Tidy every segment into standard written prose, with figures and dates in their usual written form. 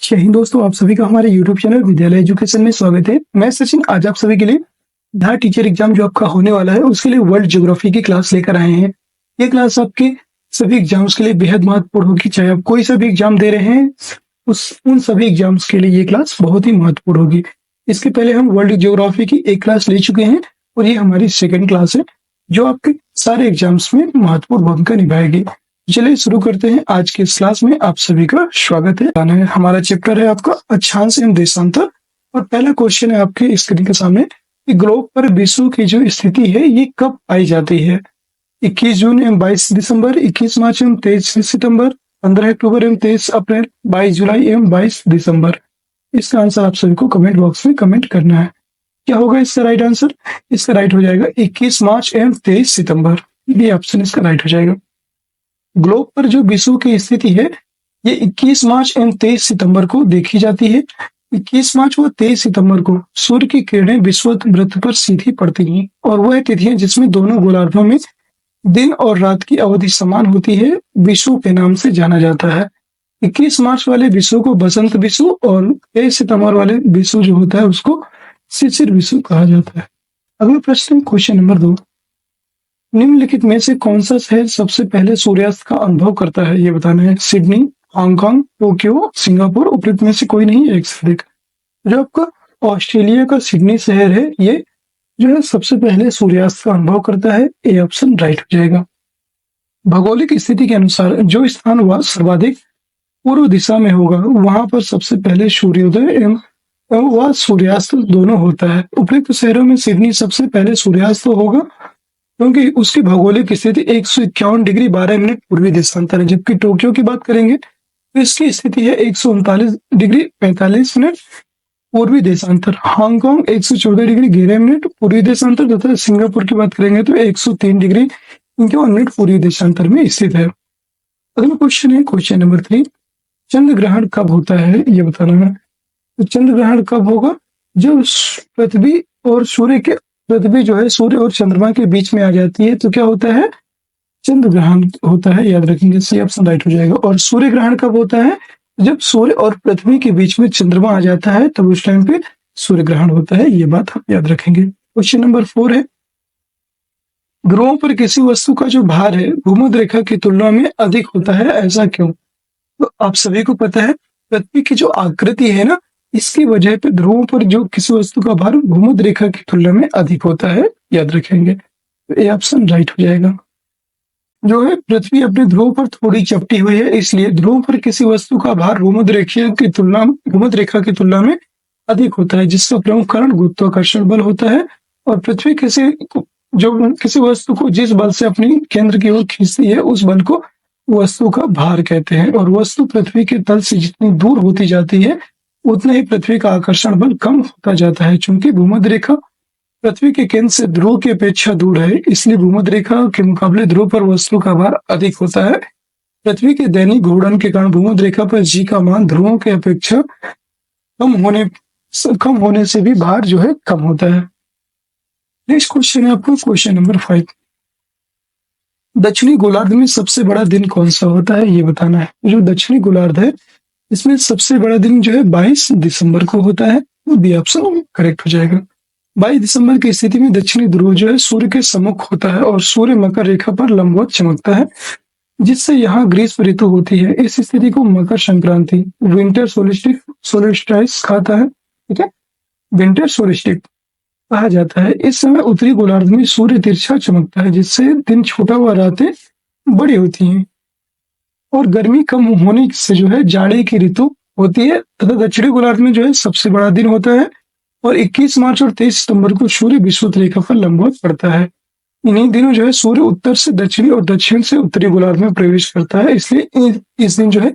जय हिंद दोस्तों, आप सभी का हमारे YouTube चैनल विद्यालय एजुकेशन में स्वागत है। मैं सचिन आज आप सभी के लिए बिहार टीचर एग्जाम जो आपका होने वाला है उसके लिए वर्ल्ड ज्योग्राफी की क्लास लेकर आए हैं। ये क्लास आपके सभी एग्जाम्स के लिए बेहद महत्वपूर्ण होगी। चाहे आप कोई सा भी एग्जाम दे रहे हैं उन सभी एग्जाम्स के लिए ये क्लास बहुत ही महत्वपूर्ण होगी। इसके पहले हम वर्ल्ड ज्योग्राफी की एक क्लास ले चुके हैं और ये हमारी सेकेंड क्लास है जो आपके सारे एग्जाम्स में महत्वपूर्ण भूमिका निभाएगी। चलिए शुरू करते हैं। आज के इस क्लास में आप सभी का स्वागत है। हमारा चैप्टर है आपका अक्षांश एवं देशांतर और पहला क्वेश्चन है आपके स्क्रीन के सामने कि ग्लोब पर विश्व की जो स्थिति है ये कब पाई जाती है। 21 जून एवं 22 दिसंबर, 21 मार्च एवं 23 सितंबर, 15 अक्टूबर एवं 23 अप्रैल, 22 जुलाई एवं 22 दिसंबर। इसका आंसर आप सभी को कमेंट बॉक्स में कमेंट करना है। क्या होगा इसका राइट आंसर? इसका राइट हो जाएगा 21 मार्च एवं 23 सितंबर। ये ऑप्शन इसका राइट हो जाएगा। ग्लोब पर जो विश्व की स्थिति है ये 21 मार्च एवं 23 सितंबर को देखी जाती है। 21 मार्च व 23 सितंबर को सूर्य की किरणें विषुवत वृत्त पर सीधी पड़ती हैं और वह तिथियां जिसमें दोनों गोलार्धों में दिन और रात की अवधि समान होती है विषुव के नाम से जाना जाता है। 21 मार्च वाले विषुव को बसंत विषुव और 23 सितंबर वाले विषुव जो होता है उसको शिशिर विषुव कहा जाता है। अगला प्रश्न क्वेश्चन नंबर 2, निम्नलिखित में से कौन सा शहर सबसे पहले सूर्यास्त का अनुभव करता है ये बताना है। सिडनी, हांगकांग, टोक्यो, सिंगापुर, उपरोक्त में से कोई नहीं है। एक से देख जो आपका ऑस्ट्रेलिया का सिडनी शहर है ये जो है सबसे पहले सूर्यास्त का अनुभव करता है। ए ऑप्शन राइट हो जाएगा। भौगोलिक स्थिति के अनुसार जो स्थान वह सर्वाधिक पूर्व दिशा में होगा वहां पर सबसे पहले सूर्योदय एवं वह सूर्यास्त दोनों होता है। उपरोक्त शहरों में सिडनी सबसे पहले सूर्यास्त होगा क्योंकि उसकी भौगोलिक स्थिति 151 डिग्री 12 मिनट पूर्वी देशांतर है। जबकि टोक्यो की बात करेंगे तो इसकी स्थिति है 139 डिग्री 45 मिनट पूर्वी देशांतर। हांगकांग 114 डिग्री 11 मिनट पूर्वी देशांतर तथा सिंगापुर की बात करेंगे तो 103 डिग्री 51 मिनट पूर्वी देशांतर में स्थित है। अगला क्वेश्चन है क्वेश्चन नंबर 3, चंद्र ग्रहण कब होता है ये बताना है। तो चंद्र ग्रहण कब होगा? जब पृथ्वी जो है सूर्य और चंद्रमा के बीच में आ जाती है तो क्या होता है? चंद्र ग्रहण होता है। याद रखेंगे, सी ऑप्शन राइट हो जाएगा। और सूर्य ग्रहण कब होता है? जब सूर्य और पृथ्वी के बीच में चंद्रमा आ जाता है तब उस टाइम पे सूर्य ग्रहण होता है। ये बात हम याद रखेंगे। क्वेश्चन नंबर 4 है, ध्रुवों पर किसी वस्तु का जो भार है भूमध्य रेखा की तुलना में अधिक होता है, ऐसा क्यों? तो आप सभी को पता है पृथ्वी की जो आकृति है ना इसकी वजह पे ध्रुवों पर जो किसी वस्तु का भार भूमध्य रेखा की तुलना में अधिक होता है। याद रखेंगे, तो ये ऑप्शन राइट हो जाएगा। जो है पृथ्वी अपने ध्रुव पर थोड़ी चपटी हुई है इसलिए ध्रुव पर किसी वस्तु का भार भूमध्य रेखा की तुलना में अधिक होता है, जिसका प्रमुख कारण गुरुत्वाकर्षण बल होता है। और पृथ्वी किसी वस्तु को जिस बल से अपनी केंद्र की ओर खींचती है उस बल को वस्तु का भार कहते हैं। और वस्तु पृथ्वी के तल से जितनी दूर होती जाती है उतना ही पृथ्वी का आकर्षण बल कम होता जाता है। चूंकि भूमध्य रेखा पृथ्वी के केंद्र से ध्रुव की अपेक्षा दूर है इसलिए भूमध्य रेखा के मुकाबले ध्रुव पर वस्तु का भार अधिक होता है। पृथ्वी के दैनिक घूर्णन के कारण भूमध्य रेखा पर जी का मान ध्रुवों की अपेक्षा कम होने से भी भार जो है कम होता है। नेक्स्ट क्वेश्चन है आपको क्वेश्चन नंबर 5, दक्षिणी गोलार्ध में सबसे बड़ा दिन कौन सा होता है ये बताना है। जो दक्षिणी गोलार्ध है इसमें सबसे बड़ा दिन जो है 22 दिसंबर को होता है। वो बी ऑप्शन करेक्ट हो जाएगा। 22 दिसंबर की स्थिति में दक्षिणी ध्रुव जो है सूर्य के सम्मुख होता है और सूर्य मकर रेखा पर लंबवत चमकता है जिससे यहाँ ग्रीष्म ऋतु होती है। इस स्थिति को मकर संक्रांति विंटर सोलिस्टिस कहता है। ठीक है, विंटर सोलिस्टिस कहा जाता है। इस समय उत्तरी गोलार्ध में सूर्य तिरछा चमकता है जिससे दिन छोटा व रातें बड़ी होती हैं और गर्मी कम होने से जो है जाड़े की ऋतु होती है तथा दक्षिणी गोलार्ध में जो है सबसे बड़ा दिन होता है। और 21 मार्च और 23 सितंबर को सूर्य विषुवत रेखा पर लंबवत पड़ता है। इन्हीं दिनों जो है सूर्य उत्तर से दक्षिणी और दक्षिण से उत्तरी गोलार्ध में प्रवेश करता है इसलिए इस दिन जो है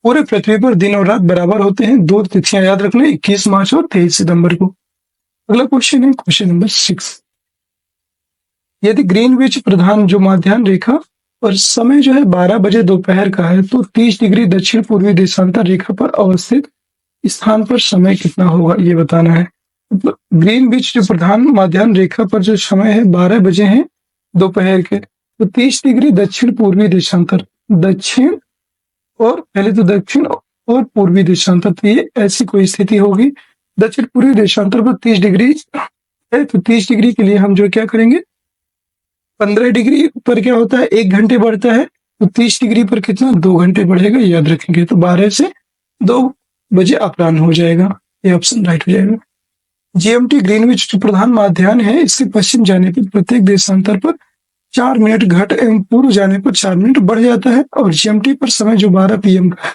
पूरे पृथ्वी पर दिन और रात बराबर होते हैं। 2 तिथियां याद रखना, 21 मार्च और 23 सितंबर को। अगला क्वेश्चन है क्वेश्चन नंबर 6, यदि ग्रीनविच प्रधान जो माध्याह्न रेखा और समय जो है 12 बजे दोपहर का है तो 30 डिग्री दक्षिण पूर्वी देशांतर रेखा पर अवस्थित स्थान पर समय कितना होगा ये बताना है। ग्रीनविच जो प्रधान माध्याह्न रेखा पर जो समय है 12 बजे है दोपहर के तो 30 डिग्री दक्षिण पूर्वी देशांतर दक्षिण और पहले तो दक्षिण और पूर्वी देशांतर, तो ये ऐसी कोई स्थिति होगी। दक्षिण पूर्वी देशांतर पर 30 डिग्री है, तो 30 डिग्री के लिए हम जो क्या करेंगे, 15 डिग्री पर क्या होता है 1 घंटे बढ़ता है, तो 30 डिग्री पर कितना 2 घंटे बढ़ेगा, याद रखेंगे। तो 12 से 2 बजे अपराह्न हो जाएगा, ये ऑप्शन राइट हो जाएगा। जीएमटी ग्रीनविच जो प्रधान माध्याह्न है, इसके पश्चिम जाने पर प्रत्येक देशांतर पर 4 मिनट घट एवं पूर्व जाने पर 4 मिनट बढ़ जाता है। और जीएमटी पर समय जो 12 पीएम का है,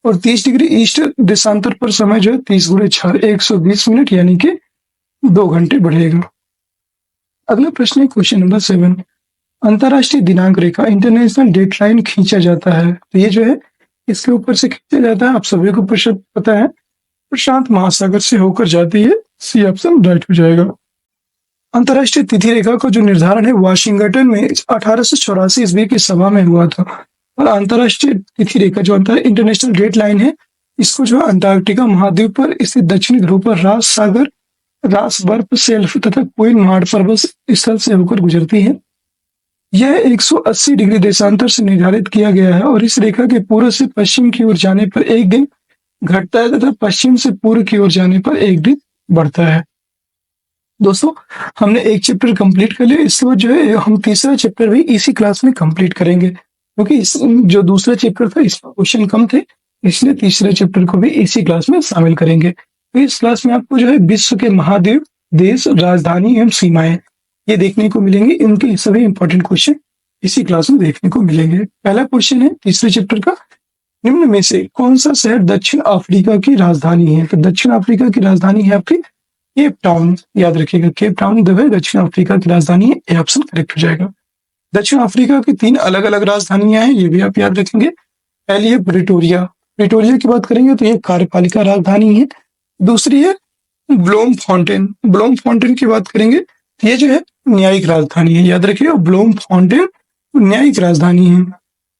और 30 डिग्री ईस्ट देशांतर पर समय जो है 30 गुणे 6 120 मिनट, यानी कि 2 घंटे बढ़ेगा। अगला प्रश्न है क्वेश्चन नंबर 7। अंतरराष्ट्रीय दिनांक रेखा इंटरनेशनल डेटलाइन खींचा जाता है, तो ये जो है इसके ऊपर से खींचा जाता है, आप सभी को प्रश्न पता है, प्रशांत महासागर से होकर जाती है, सी ऑप्शन राइट हो जाएगा। अंतरराष्ट्रीय तिथि रेखा का जो निर्धारण है वाशिंगटन में 1884 ईस्वी की सभा में हुआ था। और अंतरराष्ट्रीय तिथि रेखा जो इंटरनेशनल डेट लाइन है, इसको जो है अंटार्कटिका महाद्वीप पर स्थित दक्षिणी ध्रुव पर रास सागर, रास बर्फ शेल्फ तथा क्वीन मार्ड पर्वत स्थल से होकर गुजरती है। यह 180 डिग्री देशांतर से निर्धारित किया गया है और इस रेखा के पूर्व से पश्चिम की ओर जाने पर 1 दिन घटता है तथा पश्चिम से पूर्व की ओर जाने पर 1 दिन बढ़ता है। दोस्तों, हमने एक चैप्टर कंप्लीट कर लिया, इसके बाद जो है हम तीसरा चैप्टर भी इसी क्लास में कंप्लीट करेंगे, क्योंकि जो दूसरा चैप्टर था इसमें क्वेश्चन कम थे, इसलिए तीसरे चैप्टर को भी इसी क्लास में शामिल करेंगे। तो इस क्लास में आपको जो है विश्व के महाद्वीप, देश, राजधानी एवं सीमाएं ये देखने को मिलेंगे। इनके सभी इंपॉर्टेंट क्वेश्चन इसी क्लास में देखने को मिलेंगे। पहला क्वेश्चन है तीसरे चैप्टर का, निम्न में से कौन सा शहर दक्षिण अफ्रीका की राजधानी है? तो दक्षिण अफ्रीका की राजधानी है आपकी केप टाउन, याद रखिएगा, केप टाउन जो है दक्षिण अफ्रीका की राजधानी है, ये ऑप्शन करेक्ट हो जाएगा। दक्षिण अफ्रीका की 3 अलग अलग राजधानियां हैं, ये भी आप याद रखेंगे। पहली है प्रिटोरिया, प्रिटोरिया की बात करेंगे तो ये कार्यपालिका राजधानी है। दूसरी है ब्लोम फाउंटेन, ब्लोम फाउंटेन की बात करेंगे तो ये जो है न्यायिक राजधानी है, याद रखिएगा, ब्लोम फाउंटेन न्यायिक राजधानी है।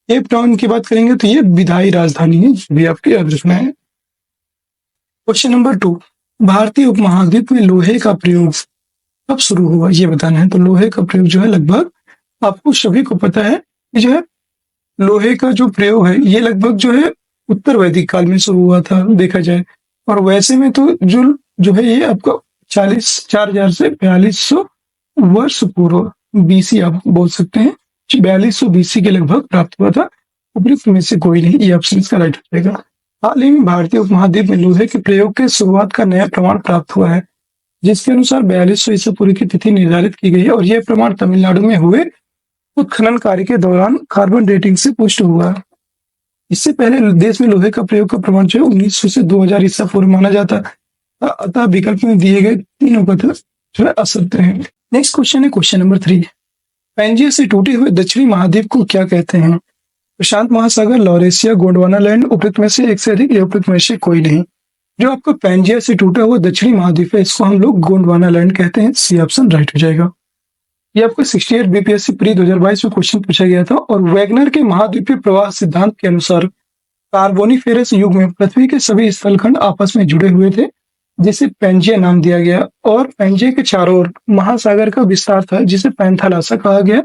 केप टाउन की बात करेंगे तो ये विधायी राजधानी है, भी आपको याद रखना है। क्वेश्चन नंबर 2, भारतीय उपमहाद्वीप में लोहे का प्रयोग कब शुरू हुआ, ये बताना है। तो लोहे का प्रयोग जो है लगभग आपको सभी को पता है कि जो है लोहे का जो प्रयोग है ये लगभग जो है उत्तर वैदिक काल में शुरू हुआ था देखा जाए। और वैसे में तो जो है ये आपका 4000 से 4200 वर्ष पूर्व बीसी आप बोल सकते हैं, 4200 बीसी के लगभग प्राप्त हुआ था। उपयुक्त में से कोई नहीं, ये ऑप्शन इसका राइट हो जाएगा। हाल ही में भारतीय उपमहाद्वीप में लोहे के प्रयोग के शुरुआत का नया प्रमाण प्राप्त हुआ है, जिसके अनुसार 4200 ईसा पूर्व की तिथि निर्धारित की गई है। और यह प्रमाण तमिलनाडु में हुए उत्खनन कार्य के दौरान कार्बन डेटिंग से पुष्ट हुआ। इससे पहले देश में लोहे का प्रयोग का प्रमाण जो है 1900 से 2000 ईसा पूर्व माना जाता है। अतः विकल्प में दिए गए तीनों कथन जो है असत्य है। नेक्स्ट क्वेश्चन है क्वेश्चन नंबर 3, पैंजिया से टूटे हुए दक्षिणी महाद्वीप को क्या कहते हैं? प्रशांत महासागर, लॉरेशिया, गोंडवाना लैंड, उपयुक्त में से एक से अधिक या उपयुक्त में से कोई नहीं। जो आपका पैंजिया से टूटा हुआ दक्षिणी महाद्वीप है इसको हम लोग गोंडवाना लैंड कहते हैं, सी ऑप्शन राइट हो जाएगा। ये आपको 68 बीपीएससी प्री 2022 में क्वेश्चन पूछा गया था। और वैगनर के महाद्वीपीय प्रवाह सिद्धांत के अनुसार कार्बोनिफेरस युग में पृथ्वी के सभी स्थलखंड आपस में जुड़े हुए थे, जिसे पैंजिया नाम दिया गया। और पैंजिया के चारों ओर महासागर का विस्तार था, जिसे पैंथालासा कहा गया।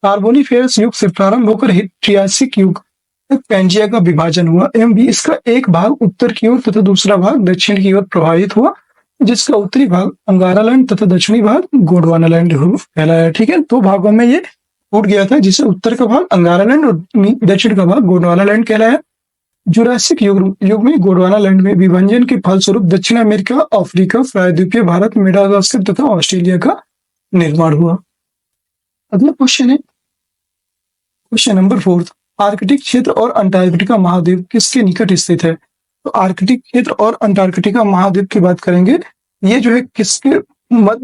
कार्बोनिफेरस युग से प्रारंभ होकर ट्रियासिक युग तक पैंजिया का विभाजन हुआ एवं भी इसका एक भाग उत्तर की ओर तथा दूसरा भाग दक्षिण की ओर प्रभावित हुआ, जिसका उत्तरी भाग अंगारा लैंड तथा दक्षिणी भाग गोंडवाना लैंड कहलाया। ठीक है, 2 भागों में ये टूट गया था, जिसे उत्तर का भाग अंगारा लैंड और दक्षिण का भाग गोंडवाना लैंड कहलाया। जुरासिक युग में गोंडवाना लैंड में विभाजन के फलस्वरूप दक्षिण अमेरिका, अफ्रीका, प्रायद्वीपीय भारत, मेडागास्कर तथा ऑस्ट्रेलिया का निर्माण हुआ। अगला क्वेश्चन है क्वेश्चन नंबर 4, आर्कटिक क्षेत्र और अंटार्कटिका महाद्वीप किसके निकट स्थित है? तो आर्कटिक क्षेत्र और अंटार्कटिका महाद्वीप की बात करेंगे, ये जो है किसके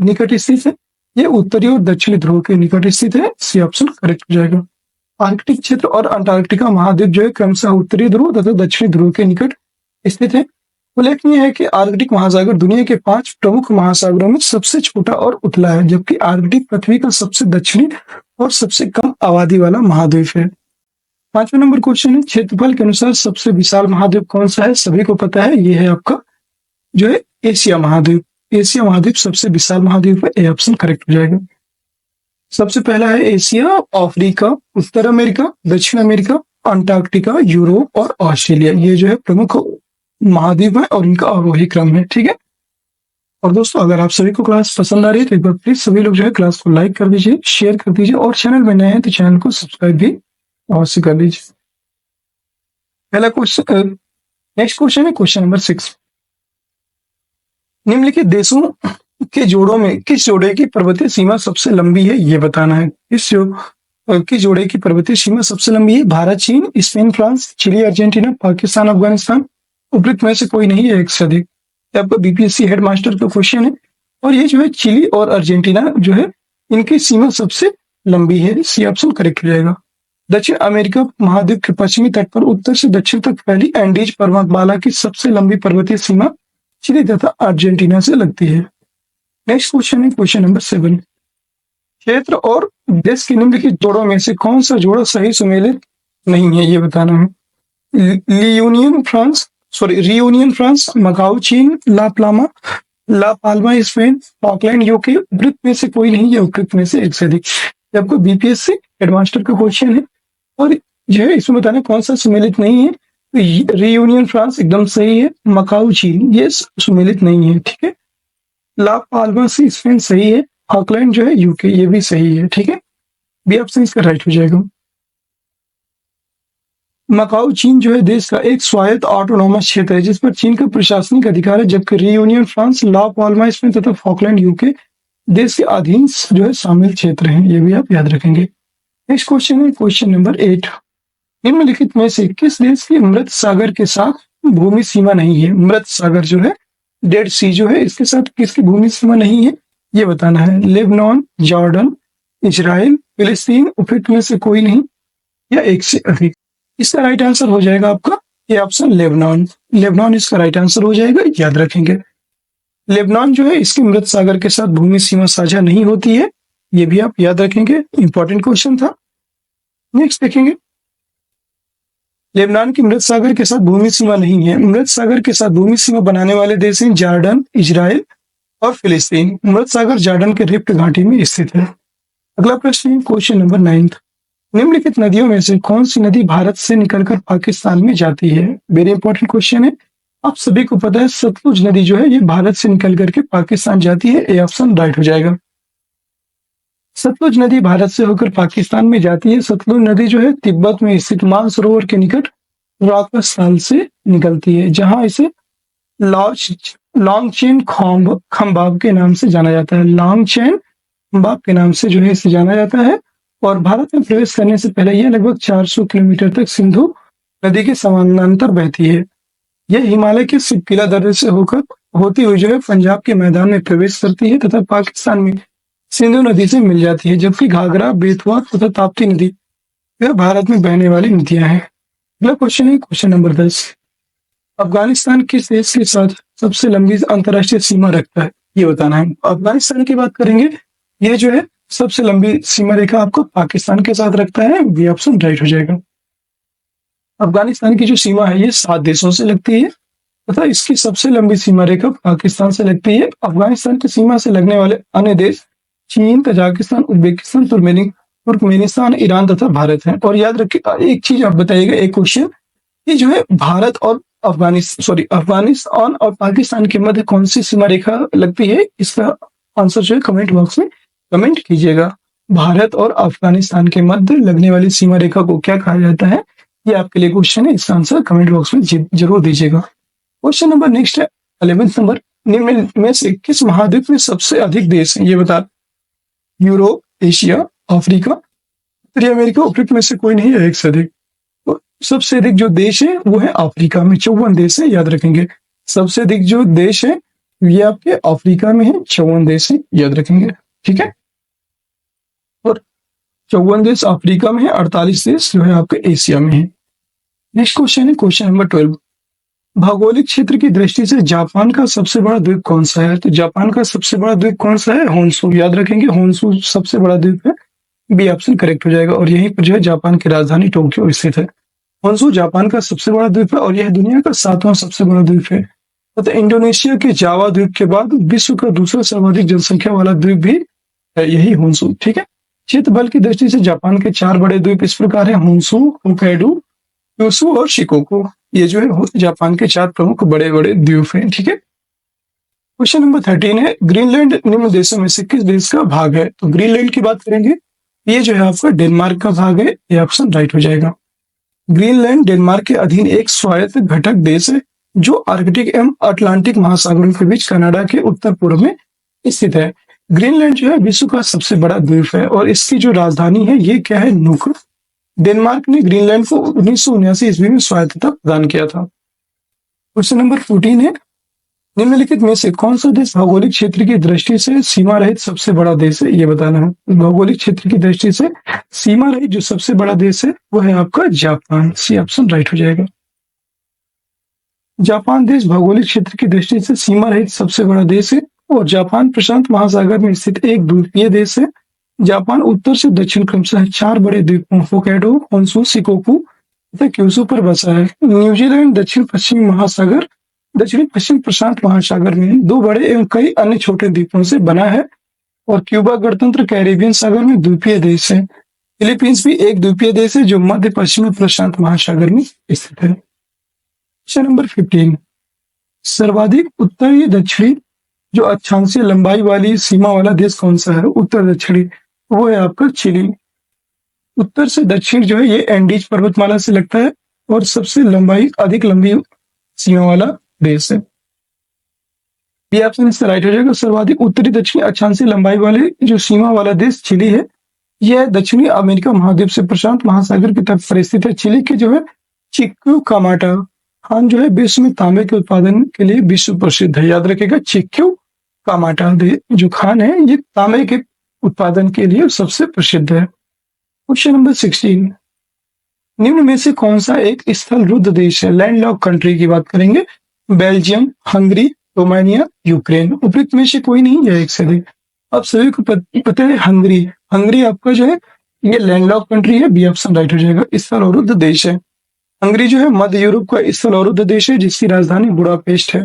निकट स्थित है? ये उत्तरी और दक्षिणी ध्रुव के निकट स्थित है, सी ऑप्शन करेक्ट हो जाएगा। आर्कटिक क्षेत्र और अंटार्कटिका महाद्वीप जो है क्रमशः उत्तरी ध्रुव तथा दक्षिणी ध्रुव के निकट स्थित है। उल्लेखनीय है कि आर्कटिक महासागर दुनिया के 5 प्रमुख महासागरों में सबसे छोटा और उथला है, जबकि आर्कटिक पृथ्वी का सबसे दक्षिणी और सबसे कम आबादी वाला महाद्वीप है। 5वां नंबर क्वेश्चन है, क्षेत्रफल के अनुसार सबसे विशाल महाद्वीप कौन सा है? सभी को पता है, ये है आपका जो है एशिया महाद्वीप। एशिया महाद्वीप सबसे विशाल महाद्वीप है, ए ऑप्शन करेक्ट हो जाएगा। सबसे पहला है एशिया, अफ्रीका, उत्तर अमेरिका, दक्षिण अमेरिका, अंटार्कटिका, यूरोप और ऑस्ट्रेलिया, ये जो है प्रमुख महाद्वीप है और इनका अवरोही क्रम है। ठीक है। और दोस्तों अगर आप सभी को क्लास पसंद आ रही है तो एक बार प्लीज सभी लोग जो है क्लास को लाइक कर दीजिए, शेयर कर दीजिए और चैनल में नए हैं तो चैनल को सब्सक्राइब भी अवश्य कर लीजिए। पहला क्वेश्चन, नेक्स्ट क्वेश्चन है क्वेश्चन नंबर 6। निम्नलिखित देशों के जोड़ों में किस जोड़े की पर्वतीय सीमा सबसे लंबी है, ये बताना है। किस जोड़े की पर्वतीय सीमा सबसे लंबी है? भारत, चीन, Spain, France, Chile, Argentina, Pakistan, Afghanistan, उपरोक्त में से कोई नहीं है एक से अधिक। आपका बीपीएससी हेडमास्टर का क्वेश्चन है और ये जो है चिली और अर्जेंटीना जो है इनकी सीमा सबसे लंबी है। सी ऑप्शन करेक्ट हो जाएगा। दक्षिण अमेरिका महाद्वीप के पश्चिमी तट पर उत्तर से दक्षिण तक फैली एंडीज पर्वतमाला की सबसे लंबी पर्वतीय सीमा चिली तथा अर्जेंटीना से लगती है। नेक्स्ट क्वेश्चन है क्वेश्चन नंबर 7। क्षेत्र और देश के निम्नलिखित जोड़ों में से कौन सा जोड़ा सही सुमेलित नहीं है, ये बताना है। रियूनियन फ्रांस, मकाऊ चीन, ला पाल्मा स्पेन, फॉकलैंड यूके, उपरोक्त में से कोई नहीं है, उपरोक्त में से एक से अधिक। आपको बीपीएससी हेडमास्टर का क्वेश्चन है और जो है इसमें बताना कौन सा सुमेलित नहीं है। तो रियूनियन फ्रांस एकदम सही है, मकाऊ चीन ये सुमेलित नहीं है। ठीक है। ला पाल्मा स्पेन सही है, फॉकलैंड जो है यूके ये भी सही है। ठीक है। बी ऑप्शन इसका राइट हो जाएगा। मकाऊ चीन जो है देश का एक स्वायत्त ऑटोनॉमस क्षेत्र है जिस पर चीन का प्रशासनिक अधिकार है, जबकि रियूनियन फ्रांस, ला पाल्मा स्पेन तथा फॉकलैंड यूके देश के अधीन जो है शामिल क्षेत्र हैं। ये भी आप याद रखेंगे। नेक्स्ट क्वेश्चन है क्वेश्चन नंबर 8। निम्नलिखित में से किस देश की मृत सागर के साथ भूमि सीमा नहीं है? मृत सागर जो है डेड सी जो है इसके साथ किसकी भूमि सीमा नहीं है, ये बताना है। लेबनान, जॉर्डन, इजराइल, फिलिस्तीन, उपरोक्त में से कोई नहीं या एक से अधिक। इसका राइट आंसर हो जाएगा आपका ये ऑप्शन लेबनान। लेबनान इसका राइट आंसर हो जाएगा, याद रखेंगे। लेबनान जो है इसकी मृत सागर के साथ भूमि सीमा साझा नहीं होती है, ये भी आप याद रखेंगे, इंपॉर्टेंट क्वेश्चन था। नेक्स्ट देखेंगे, लेबनान की मृत सागर के साथ भूमि सीमा नहीं है। मृत सागर के साथ भूमि सीमा बनाने वाले देश हैं जॉर्डन, इजराइल और फिलिस्तीन। मृत सागर जॉर्डन के रिफ्ट घाटी में स्थित है। अगला प्रश्न है क्वेश्चन नंबर 9। निम्नलिखित नदियों में से कौन सी नदी भारत से निकलकर पाकिस्तान में जाती है? वेरी इंपॉर्टेंट क्वेश्चन है। आप सभी को पता है सतलुज नदी जो है ये भारत से निकल करके पाकिस्तान जाती है। ए ऑप्शन राइट हो जाएगा। सतलुज नदी भारत से होकर पाकिस्तान में जाती है। सतलुज नदी जो है तिब्बत में स्थित मानसरोवर के निकट राकस्थल से निकलती है, जहां इसे लॉन्गचेन खंबाब के नाम से जाना जाता है। लॉन्गचेन खंबाब के नाम से जो है इसे जाना जाता है और भारत में प्रवेश करने से पहले यह लगभग 400 किलोमीटर तक सिंधु नदी के समानांतर बहती है। यह हिमालय के सिपकिला दर्रे से होकर होती हुई जो है पंजाब के मैदान में प्रवेश करती है तथा पाकिस्तान में सिंधु नदी से मिल जाती है, जबकि घाघरा, बेतवा तथा ताप्ती नदी वह भारत में बहने वाली नदियां हैं। अगला क्वेश्चन है क्वेश्चन नंबर 10। अफगानिस्तान किस देश के साथ सबसे लंबी अंतरराष्ट्रीय सीमा रखता है, ये बताना है। अफगानिस्तान की बात करेंगे, ये जो है सबसे लंबी सीमा रेखा आपको पाकिस्तान के साथ रखता है। बी ऑप्शन राइट हो जाएगा। अफगानिस्तान की जो सीमा है ये 7 देशों से लगती है तथा इसकी सबसे लंबी सीमा रेखा पाकिस्तान से लगती है। अफगानिस्तान की सीमा से लगने वाले अन्य देश चीन, तजाकिस्तान, उज्बेकिस्तान, तुर्कमेनिस्तान, ईरान तथा भारत है। और याद रखिए एक चीज आप बताइएगा, एक क्वेश्चन, ये जो है भारत और अफगानिस्तान और पाकिस्तान के मध्य कौन सी सीमा रेखा लगती है, इसका आंसर जो है कमेंट बॉक्स में कमेंट कीजिएगा। भारत और अफगानिस्तान के मध्य लगने वाली सीमा रेखा को क्या कहा जाता है, ये आपके लिए क्वेश्चन है, इसका आंसर कमेंट बॉक्स में जरूर दीजिएगा। क्वेश्चन नंबर नेक्स्ट है 11th नंबर। निम्न में से किस महाद्वीप में सबसे अधिक देश हैं, ये बता। यूरोप, एशिया, अफ्रीका, उत्तरी अमेरिका, उपरोक्त में से कोई नहीं है एक से अधिक। तो सबसे अधिक जो देश है वो है अफ्रीका में, 54 देश है, याद रखेंगे। सबसे अधिक जो देश है ये आपके अफ्रीका में है, 54 देश है, याद रखेंगे। ठीक है। और 54 देश अफ्रीका में है, 48 देश जो है आपके एशिया में है। नेक्स्ट क्वेश्चन है क्वेश्चन नंबर 12। भौगोलिक क्षेत्र की दृष्टि से जापान का सबसे बड़ा द्वीप कौन सा है? तो जापान का सबसे बड़ा द्वीप कौन सा है? होन्शु, याद रखेंगे। होन्शु सबसे बड़ा द्वीप है। बी ऑप्शन करेक्ट हो जाएगा। और यहीं पर जो है जापान की राजधानी टोक्यो स्थित है। होन्शु जापान का सबसे बड़ा द्वीप है और यह दुनिया का 7वां सबसे बड़ा द्वीप है तथा इंडोनेशिया के जावा द्वीप के बाद विश्व का दूसरा सर्वाधिक जनसंख्या वाला द्वीप भी है यही होन्शु। ठीक है। क्षेत्रफल की दृष्टि से जापान के 4 बड़े द्वीप इस प्रकार है: होन्शु, होक्काइडो, क्यूशू और शिकोकू, ये जो है जापान के 4 प्रमुख बड़े बड़े द्वीप हैं। ठीक है, क्वेश्चन नंबर 13 है, ग्रीनलैंड निम्न देशों में से किस देश का भाग है? तो ग्रीनलैंड की बात करेंगे, ये जो है आपका डेनमार्क का भाग है, ये ऑप्शन राइट हो जाएगा। ग्रीनलैंड डेनमार्क के अधीन एक स्वायत्त घटक देश है जो आर्कटिक एवं अटलांटिक महासागरों के बीच कनाडा के उत्तर पूर्व में स्थित है। ग्रीनलैंड जो है विश्व का सबसे बड़ा द्वीप है और इसकी जो राजधानी है ये क्या है? नुक। डेनमार्क ने ग्रीनलैंड को 1979 ईस्वी में स्वायत्तता प्रदान किया था। क्वेश्चन नंबर 14 है, निम्नलिखित में से कौन सा देश भौगोलिक क्षेत्र की दृष्टि से सीमा रहित सबसे बड़ा देश है? ये बताना है। भौगोलिक क्षेत्र की दृष्टि से सीमा रहित जो सबसे बड़ा देश है वो है आपका जापान। सी ऑप्शन राइट हो जाएगा। जापान देश भौगोलिक क्षेत्र की दृष्टि से सीमा रहित सबसे बड़ा देश है और जापान प्रशांत महासागर में स्थित एक द्वीपीय देश है। जापान उत्तर से दक्षिण क्रमशः 4 बड़े द्वीपों होक्काइडो, होन्शु, शिकोकू तथा क्यूशू पर बसा है। न्यूजीलैंड दक्षिण पश्चिमी महासागर, दक्षिणी पश्चिम प्रशांत महासागर में 2 बड़े एवं कई अन्य छोटे द्वीपों से बना है और क्यूबा गणतंत्र कैरेबियन सागर में द्वीपीय देश है। फिलीपींस भी एक द्वीपीय देश है जो मध्य पश्चिमी प्रशांत महासागर में स्थित है। क्वेश्चन नंबर 15, सर्वाधिक उत्तरी दक्षिणी जो अक्षांशीय लंबाई वाली सीमा वाला देश कौन सा है? उत्तर दक्षिणी, वो है आपका चिली। उत्तर से दक्षिण जो है ये एंडीज पर्वतमाला से लगता है और सबसे अधिक लंबी सीमा वाला देश है। बी ऑप्शन इसका राइट हो जाएगा। सर्वाधिक उत्तरी दक्षिणी अक्षांशीय लंबाई वाले जो सीमा वाला देश चिली है, यह दक्षिणी अमेरिका महाद्वीप से प्रशांत महासागर की तरफ पर स्थित है। चिली के जो है चिक्कू कामाटा खान जो है विश्व में तांबे के उत्पादन के लिए विश्व प्रसिद्ध है। याद रखेगा, चिक्कू कामाटा जो खान है ये तांबे के उत्पादन के लिए सबसे प्रसिद्ध है। क्वेश्चन नंबर 16, निम्न में से कौन सा एक स्थल रुद्ध देश है? लैंडलॉक कंट्री की बात करेंगे, बेल्जियम, हंगरी, रोमानिया, यूक्रेन। उपयुक्त में से कोई नहीं है एक से अधिक। अब सभी को पता है हंगरी। हंगरी आपका जो है ये लैंडलॉक कंट्री है। बी ऑप्शन राइट हो जाएगा। स्थल अवरुद्ध देश है। हंगरी जो है मध्य यूरोप का स्थल अवरुद्ध देश है जिसकी राजधानी बुडापेस्ट है।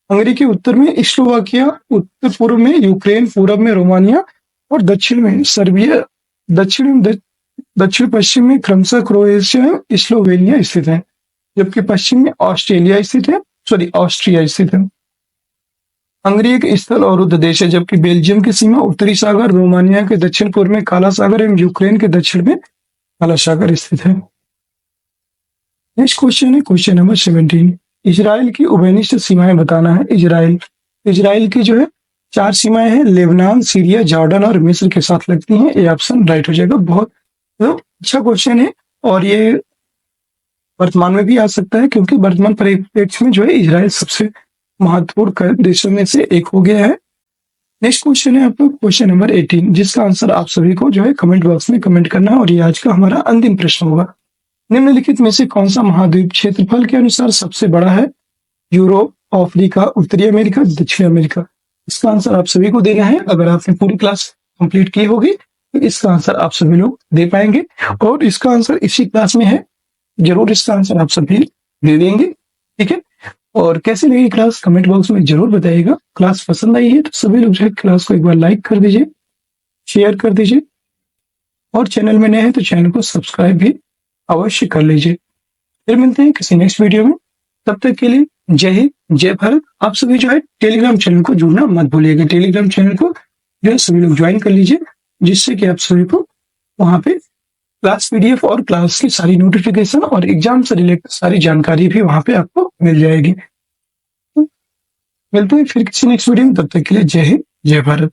हंगरी के उत्तर में स्लोवाकिया, उत्तर पूर्व में यूक्रेन, पूर्व में रोमानिया और दक्षिण में सर्बिया, दक्षिण पश्चिम में क्रमशः क्रोएशिया, स्लोवेनिया स्थित है, जबकि पश्चिम में ऑस्ट्रिया स्थित है। हंगरी एक स्थल अवरुद्ध देश है, जबकि बेल्जियम की सीमा उत्तरी सागर, रोमानिया के दक्षिण पूर्व में काला सागर एवं यूक्रेन के दक्षिण में काला सागर स्थित है। नेक्स्ट क्वेश्चन है क्वेश्चन नंबर 17, इजराइल की उभयनिष्ठ सीमाएं बताना है। इजराइल की जो है 4 सीमाएं हैं, लेबनान, सीरिया, जॉर्डन और मिस्र के साथ लगती हैं। ये ऑप्शन राइट हो जाएगा। बहुत अच्छा क्वेश्चन है और ये वर्तमान में भी आ सकता है क्योंकि वर्तमान परिप्रेक्ष्य में जो है इजराइल सबसे महत्वपूर्ण देशों में से एक हो गया है। नेक्स्ट क्वेश्चन है आपका क्वेश्चन नंबर 18, जिसका आंसर आप सभी को जो है कमेंट बॉक्स में कमेंट करना है और ये आज का हमारा अंतिम प्रश्न होगा। निम्नलिखित में से कौन सा महाद्वीप क्षेत्रफल के अनुसार सबसे बड़ा है? यूरोप, अफ्रीका, उत्तरी अमेरिका, दक्षिण अमेरिका। इसका आंसर आप सभी को देना है। अगर आपने पूरी क्लास कंप्लीट की होगी तो इसका आंसर आप सभी लोग दे पाएंगे और इसका आंसर इसी क्लास में है। जरूर इसका आंसर आप सभी दे देंगे। ठीक है, और कैसी लगी क्लास कमेंट बॉक्स में जरूर बताइएगा। क्लास पसंद आई है तो सभी लोग जो है क्लास को एक बार लाइक कर दीजिए, शेयर कर दीजिए और चैनल में नए हैं तो चैनल को सब्सक्राइब भी अवश्य कर लीजिए। फिर मिलते हैं किसी नेक्स्ट वीडियो में। तब तक के लिए जय हिंद, जय भारत। आप सभी जो है टेलीग्राम चैनल को जुड़ना मत भूलिएगा। टेलीग्राम चैनल को जो है सभी लोग ज्वाइन कर लीजिए, जिससे कि आप सभी को वहां पे क्लास पीडीएफ और क्लास की सारी नोटिफिकेशन और एग्जाम से रिलेटेड सारी जानकारी भी वहां पे आपको मिल जाएगी। मिलते हैं फिर किसी नेक्स्ट वीडियो में। तब तक के लिए जय हिंद, जय भारत।